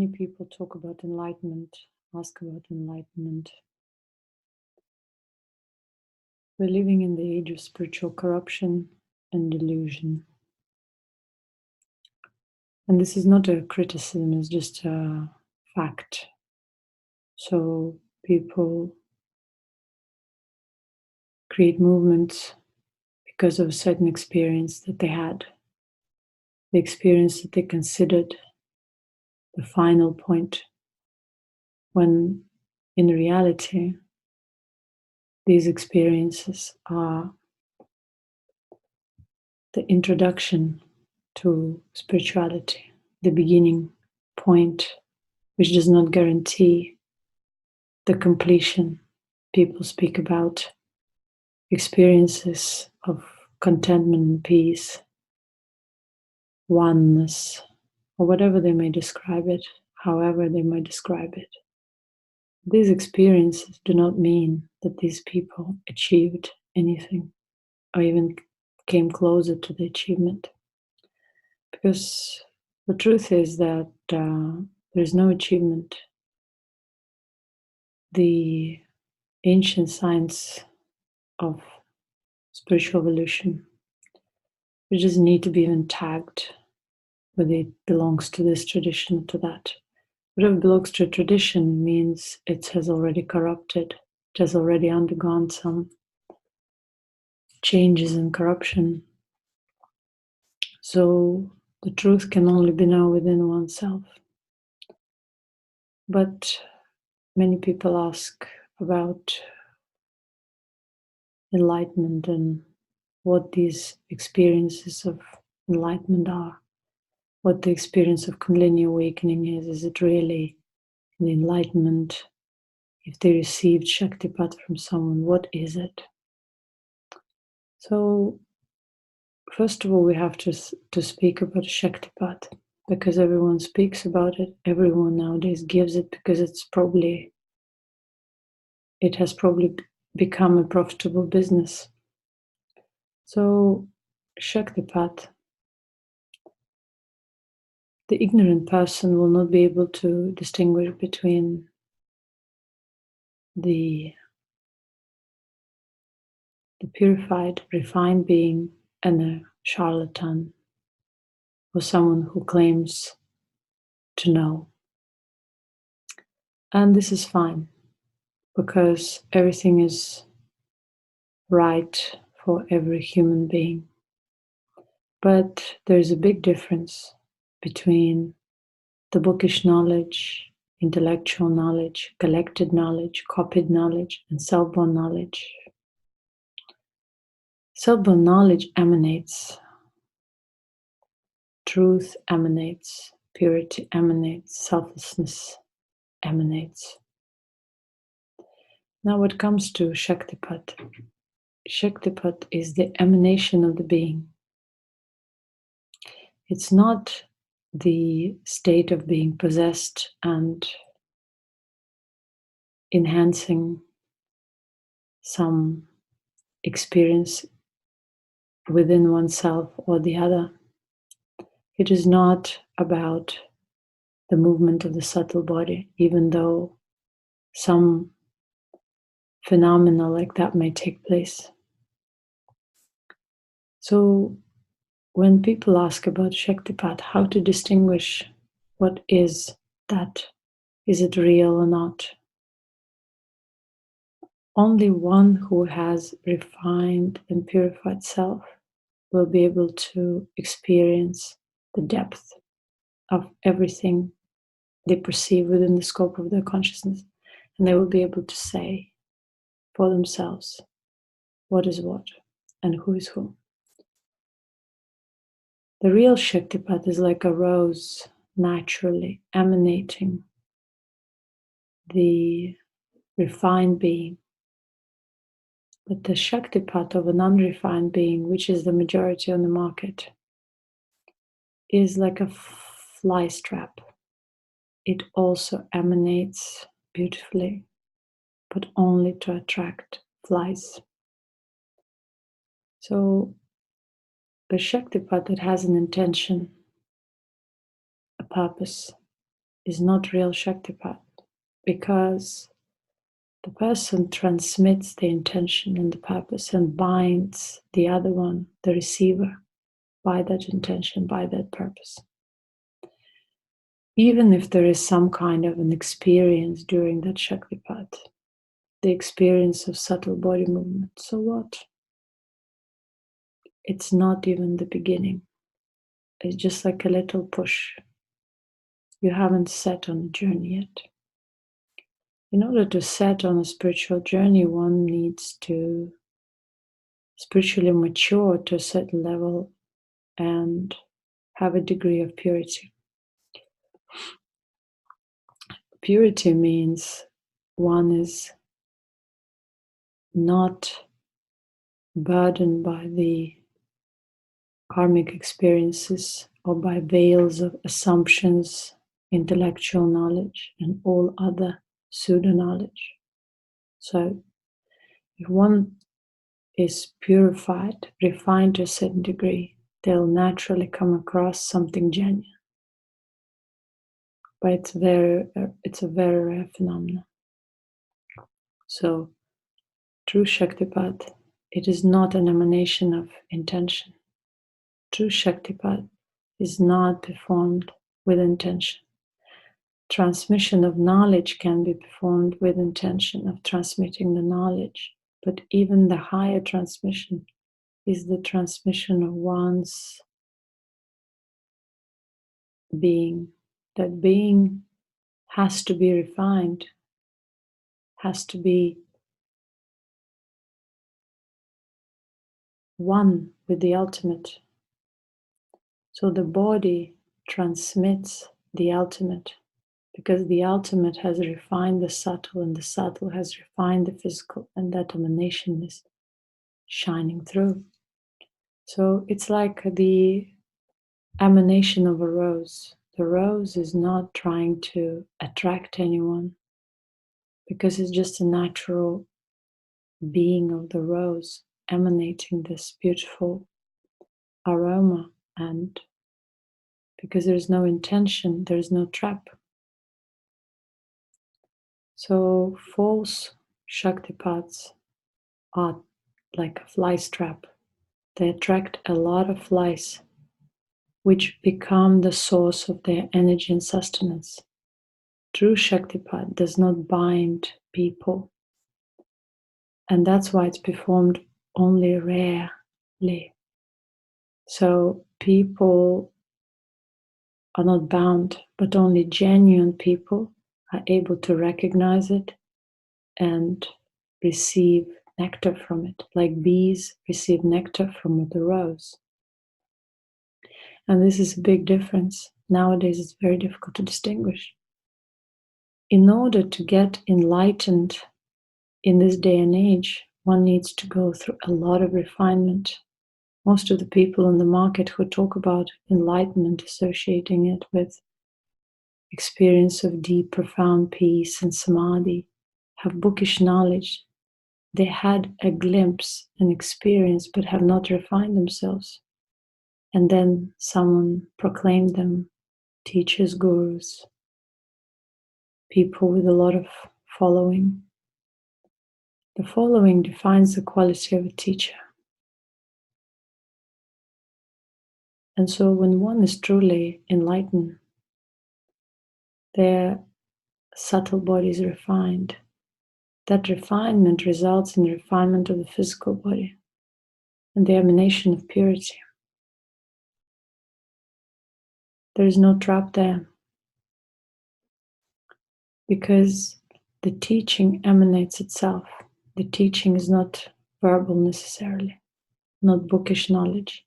many people talk about enlightenment, ask about enlightenment. We're living in the age of spiritual corruption and delusion. And this is not a criticism, it's just a fact. So people create movements because of a certain experience that they had, the experience that they considered the final point, when in reality, these experiences are the introduction to spirituality, the beginning point, which does not guarantee the completion. People speak about experiences of contentment and peace, oneness, or whatever they may describe it, however they may describe it. These experiences do not mean that these people achieved anything or even came closer to the achievement. Because the truth is that there is no achievement. The ancient science of spiritual evolution, which doesn't need to be even tagged whether it belongs to this tradition or to that. Whatever belongs to a tradition means it has already corrupted, it has already undergone some changes and corruption. So the truth can only be known within oneself. But many people ask about enlightenment and what these experiences of enlightenment are, what the experience of Kundalini awakening is. Is it really the enlightenment? If they received Shaktipat from someone, what is it? So, first of all, we have to speak about Shaktipat, because everyone speaks about it. Everyone nowadays gives it because it has probably become a profitable business. So, Shaktipat, the ignorant person will not be able to distinguish between the purified, refined being and a charlatan, or someone who claims to know. And this is fine, because everything is right for every human being. But there's a big difference between the bookish knowledge, intellectual knowledge, collected knowledge, copied knowledge, and self-born knowledge. Self-born knowledge emanates, truth emanates, purity emanates, selflessness emanates. Now what comes to Shaktipat? Shaktipat is the emanation of the being. It's not the state of being possessed and enhancing some experience within oneself or the other. It is not about the movement of the subtle body, even though some phenomena like that may take place. So when people ask about Shaktipat, how to distinguish what is that, is it real or not? Only one who has refined and purified self will be able to experience the depth of everything they perceive within the scope of their consciousness. And they will be able to say for themselves what is what and who is who. The real Shaktipat is like a rose naturally emanating the refined being. But the Shaktipat of an unrefined being, which is the majority on the market, is like a fly strap. It also emanates beautifully, but only to attract flies. So the Shaktipat that has an intention, a purpose, is not real Shaktipat, because the person transmits the intention and the purpose and binds the other one, the receiver, by that intention, by that purpose. Even if there is some kind of an experience during that Shaktipat, the experience of subtle body movement, so what? It's not even the beginning. It's just like a little push. You haven't set on a journey yet. In order to set on a spiritual journey, one needs to spiritually mature to a certain level and have a degree of purity. Purity means one is not burdened by the karmic experiences or by veils of assumptions, intellectual knowledge, and all other pseudo-knowledge. So if one is purified, refined to a certain degree, they'll naturally come across something genuine. But it's a very rare phenomenon. So true Shaktipat, it is not an emanation of intention. True Shaktipat is not performed with intention. Transmission of knowledge can be performed with intention of transmitting the knowledge, but even the higher transmission is the transmission of one's being. That being has to be refined, has to be one with the ultimate. So the body transmits the ultimate, because the ultimate has refined the subtle, and the subtle has refined the physical, and that emanation is shining through. So it's like the emanation of a rose. The rose is not trying to attract anyone, because it's just a natural being of the rose emanating this beautiful aroma, and because there's no intention, there's no trap. So false Shaktipats are like a fly trap. They attract a lot of flies, which become the source of their energy and sustenance. True Shaktipat does not bind people, and that's why it's performed only rarely. So people are not bound, but only genuine people are able to recognize it and receive nectar from it, like bees receive nectar from the rose. And this is a big difference. Nowadays, it's very difficult to distinguish. In order to get enlightened in this day and age, one needs to go through a lot of refinement. Most of the people on the market who talk about enlightenment, associating it with experience of deep, profound peace and samadhi, have bookish knowledge. They had a glimpse, an experience, but have not refined themselves. And then someone proclaimed them teachers, gurus, people with a lot of following. The following defines the quality of a teacher. And so when one is truly enlightened, their subtle body is refined. That refinement results in the refinement of the physical body and the emanation of purity. There is no trap there, because the teaching emanates itself. The teaching is not verbal necessarily, not bookish knowledge,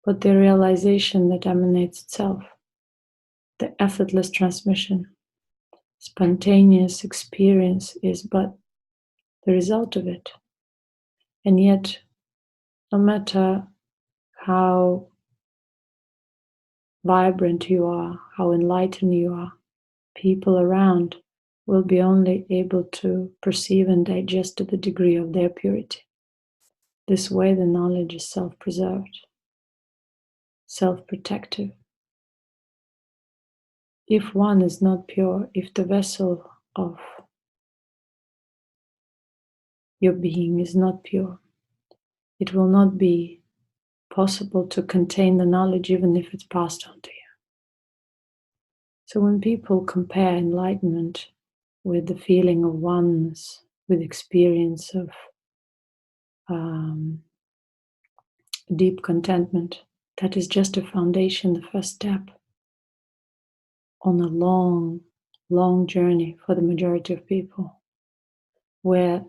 but the realization that emanates itself, the effortless transmission. Spontaneous experience is but the result of it. And yet, no matter how vibrant you are, how enlightened you are, people around will be only able to perceive and digest to the degree of their purity. This way, the knowledge is self-preserved, self-protective. If one is not pure, if the vessel of your being is not pure, it will not be possible to contain the knowledge even if it's passed on to you. So when people compare enlightenment with the feeling of oneness, with experience of deep contentment, that is just a foundation, the first step on a long, long journey for the majority of people, where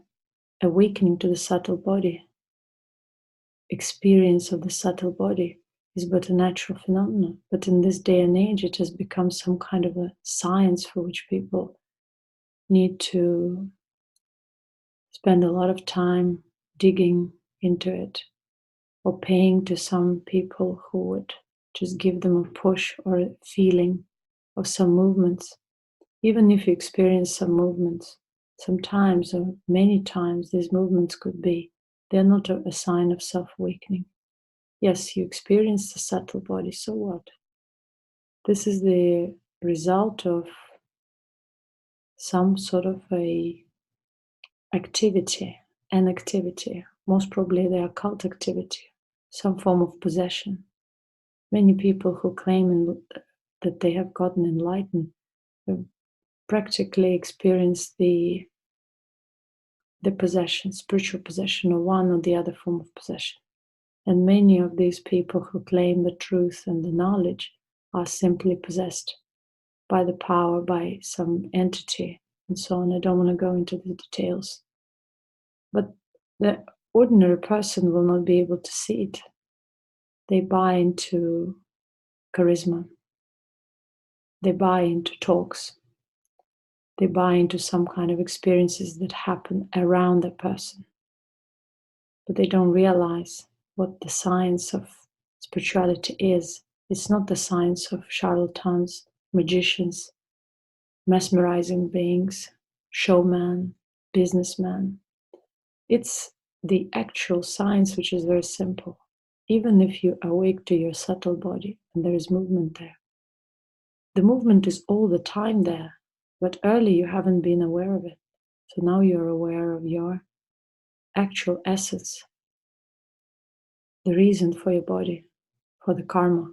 awakening to the subtle body, experience of the subtle body is but a natural phenomenon. But in this day and age, it has become some kind of a science for which people need to spend a lot of time digging into it, or paying to some people who would just give them a push or a feeling of some movements. Even if you experience some movements, sometimes or many times these movements could be, they're not a sign of self-awakening. Yes, you experience the subtle body, so what? This is the result of some sort of a activity, an activity, most probably the occult activity, some form of possession. Many people who claim that they have gotten enlightened have practically experienced the possession, spiritual possession, or one or the other form of possession. And many of these people who claim the truth and the knowledge are simply possessed by the power, by some entity, and so on. I don't want to go into the details. But the ordinary person will not be able to see it. They buy into charisma. They buy into talks. They buy into some kind of experiences that happen around the person. But they don't realize what the science of spirituality is. It's not the science of charlatans, magicians, mesmerizing beings, showman, businessman. It's the actual science, which is very simple. Even if you awake to your subtle body and there is movement there, the movement is all the time there, but early you haven't been aware of it. So now you're aware of your actual essence, the reason for your body, for the karma.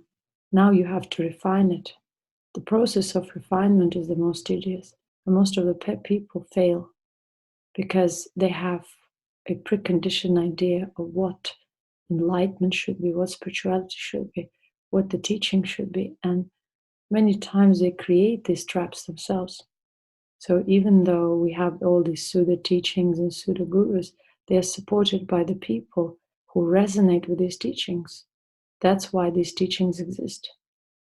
Now you have to refine it. The process of refinement is the most tedious, and most of the people fail because they have a preconditioned idea of what enlightenment should be, what spirituality should be, what the teaching should be, and many times they create these traps themselves. So even though we have all these pseudo teachings and pseudo gurus, they are supported by the people who resonate with these teachings. That's why these teachings exist.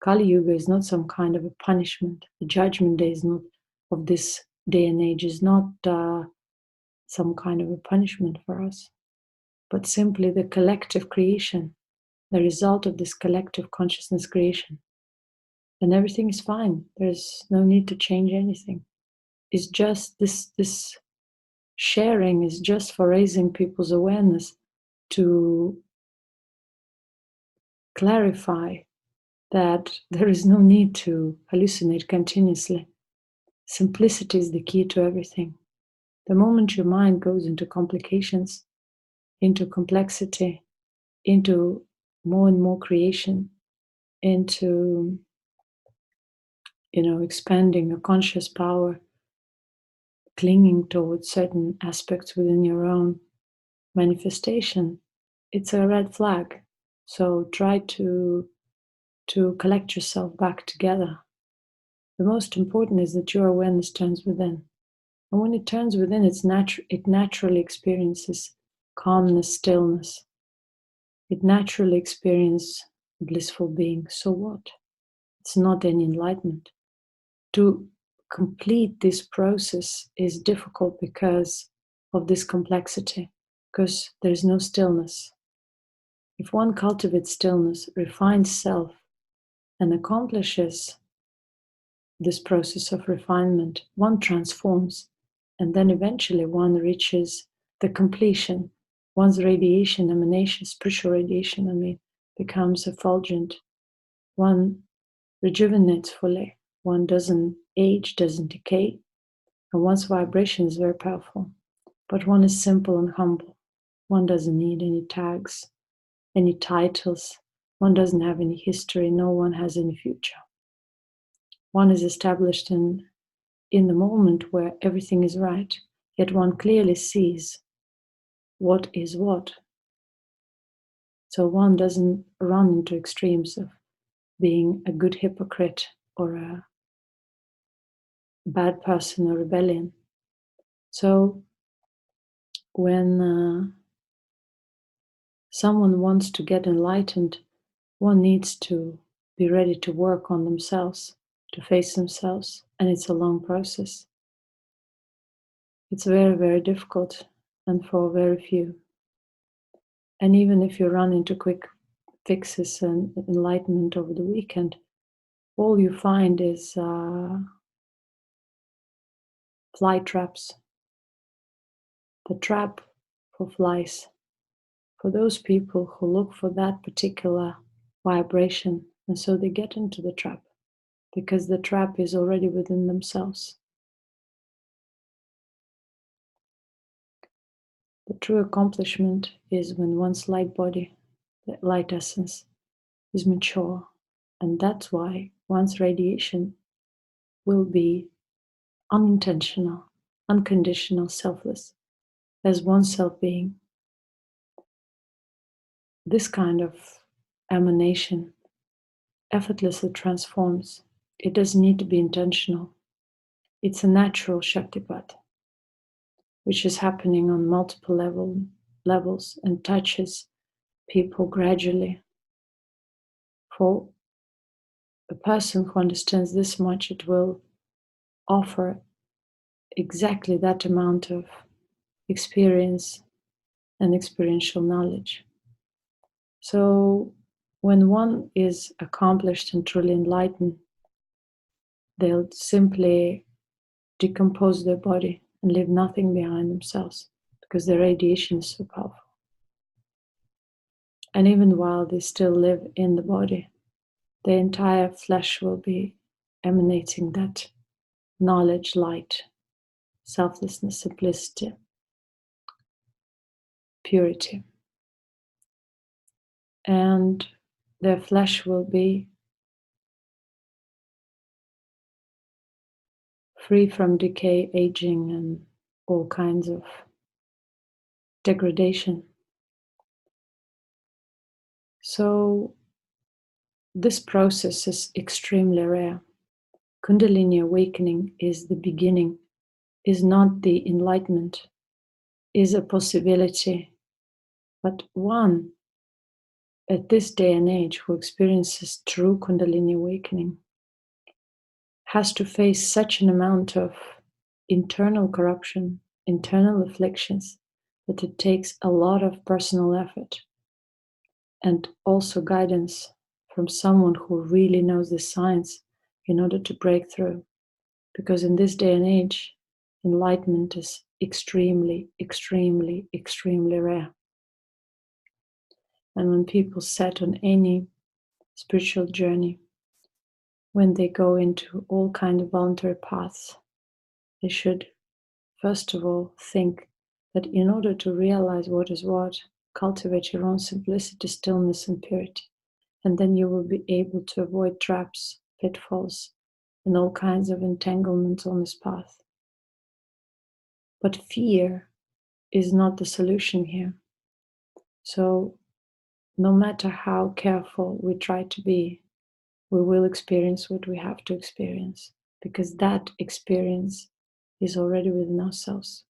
Kali Yuga is not some kind of a punishment. The judgment day is not of this day and age is not some kind of a punishment for us, but simply the collective creation, the result of this collective consciousness creation. And everything is fine. There's no need to change anything. It's just this sharing is just for raising people's awareness to clarify that there is no need to hallucinate continuously. Simplicity is the key to everything. The moment your mind goes into complications, into complexity, into more and more creation, into expanding your conscious power, clinging towards certain aspects within your own manifestation, it's a red flag. So try to collect yourself back together. The most important is that your awareness turns within. And when it turns within, it naturally experiences calmness, stillness. It naturally experiences blissful being. So what? It's not any enlightenment. To complete this process is difficult because of this complexity, because there is no stillness. If one cultivates stillness, refines self, and accomplishes this process of refinement, one transforms, and then eventually one reaches the completion. One's radiation, emanation, spiritual radiation, becomes effulgent. One rejuvenates fully. one doesn't age, doesn't decay, and one's vibration is very powerful. But one is simple and humble. One doesn't need any tags, any titles. One doesn't have any history. No one has any future. One is established in the moment where everything is right, yet one clearly sees what is what. So one doesn't run into extremes of being a good hypocrite or a bad person or rebellion. So when someone wants to get enlightened, one needs to be ready to work on themselves, to face themselves, and it's a long process. It's very, very difficult, and for very few. And even if you run into quick fixes and enlightenment over the weekend, all you find is fly traps. The trap for flies. For those people who look for that particular vibration, and so they get into the trap because the trap is already within themselves. The true accomplishment is when one's light body, the light essence, is mature, and that's why one's radiation will be unintentional, unconditional, selfless, as one self-being. This kind of emanation effortlessly transforms. It doesn't need to be intentional. It's a natural Shaktipat, which is happening on multiple levels and touches people gradually. For a person who understands this much, it will offer exactly that amount of experience and experiential knowledge. So when one is accomplished and truly enlightened, they'll simply decompose their body and leave nothing behind themselves because their radiation is so powerful. And even while they still live in the body, the entire flesh will be emanating that knowledge, light, selflessness, simplicity, purity. And their flesh will be free from decay, aging, and all kinds of degradation. So this process is extremely rare. Kundalini awakening is the beginning, is not the enlightenment, is a possibility. But one at this day and age who experiences true Kundalini awakening has to face such an amount of internal corruption, internal afflictions, that it takes a lot of personal effort and also guidance from someone who really knows the science in order to break through. Because in this day and age, enlightenment is extremely, extremely, extremely rare. And when people set on any spiritual journey, when they go into all kinds of voluntary paths, they should first of all think that in order to realize what is what, cultivate your own simplicity, stillness, and purity. And then you will be able to avoid traps, pitfalls, and all kinds of entanglements on this path. But fear is not the solution here. So no matter how careful we try to be, we will experience what we have to experience, because that experience is already within ourselves.